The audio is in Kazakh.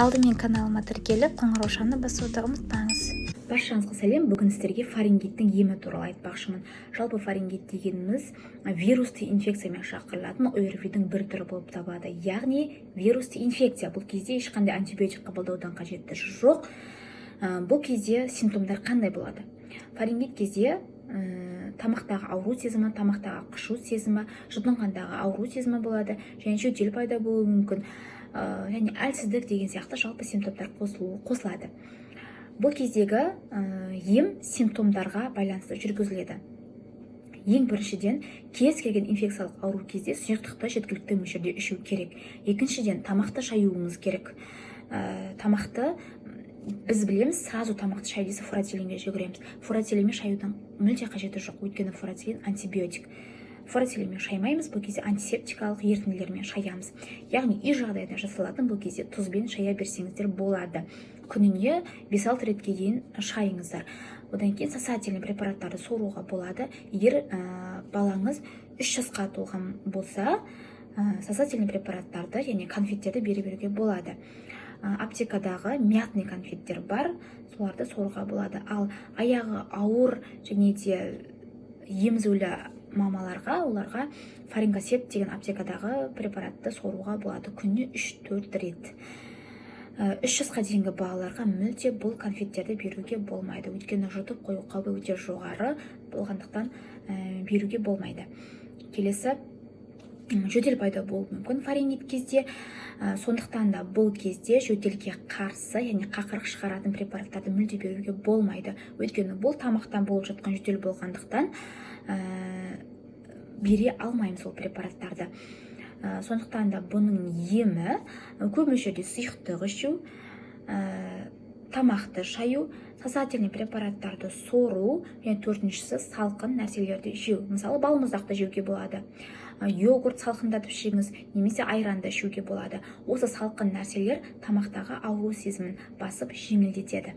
Алдымен каналыма тіркеліп, қоңыраушаны басуды ұмытпаңыз. Баршаңызға сәлем. Бүгін сіздерге фарингиттің емі туралы айтпақшымын. Жалпы фарингит дегеніміз вирусты инфекциямен шақырылатын ОРВИдің бір түрі болып табылады. Яғни вирусты инфекция. Бұл кезде ешқандай антибиотик қабылдаудан қажеті жоқ. Бұл кезде симптомдар қандай болады? Фарингит кезде тамақтағы ауру сезімі, тамақтағы қышу сезімі, жұтынғандағы ауру сезімі болады, және жөтел пайда болуы мүмкін, және әлсіздік деген сияқты жалпы симптомдар қосылады. Бұл кездегі ем симптомдарға байланысты жүргізіледі. Ең біріншіден, кез келген инфекциялық ауру кезде сұйықтықты жеткілікті мөлшерде ішу керек. Екіншіден, тамақты шаюымыз керек. Тамақты біз білеміз, сразу тамақты шай десе фурацилинге жүгіреміз. Фурацилинмен шаюдың мүлде қажеті жоқ, өйткені фурацилин антибиотик. Фурацилинмен шаймаймыз, бұл кезде антисептикалық ерітінділермен шаямыз. Яғни үй жағдайда жасалатын бұл кезде тұзбен шая берсеңіздер болады. Күніне 5-6 ретке дейін шайыңыздар. Одан кейін сосательный препараттарды соруға болады. Егер балаңыз 3 жасқа толған болса, сосательный препараттарды, яғни конфеттерді беруге болады. Аптекадағы мятный конфеттер бар, соларды соруға болады. Ал аяғы ауыр және де емізулі мамаларға, оларға фарингосепт деген аптекадағы препаратты соруға болады күніне 3-4 рет. 3 жасқа дейінгі балаларға мүлде бұл конфеттерді беруге болмайды. Өйткені жұтып қою қаупі өте жоғары болғандықтан беруге болмайды. Келесі, жөтел пайда болуы мүмкін фарингит кезде. Сондықтан да бұл кезде жөтелге қарсы, яғни қақырық шығаратын препараттарды мүлде беруге болмайды. Өйткені бұл тамақтан болып жатқан жөтел болғандықтан бере алмаймыз ол препараттарды. Сондықтан да бұның емі көп мөлшерде сұйықтық ішу, тамақты шаю, сосательный препараттарды сору, және төртіншісі салқын нәрселерді жеу. Мысалы, балмұздақты жеуге болады. Йогурт салқындатып ішіңіз, немесе айранды ішуге болады. Осы салқын нәрселер тамақтағы ауру сезімін басып жеңілдетеді.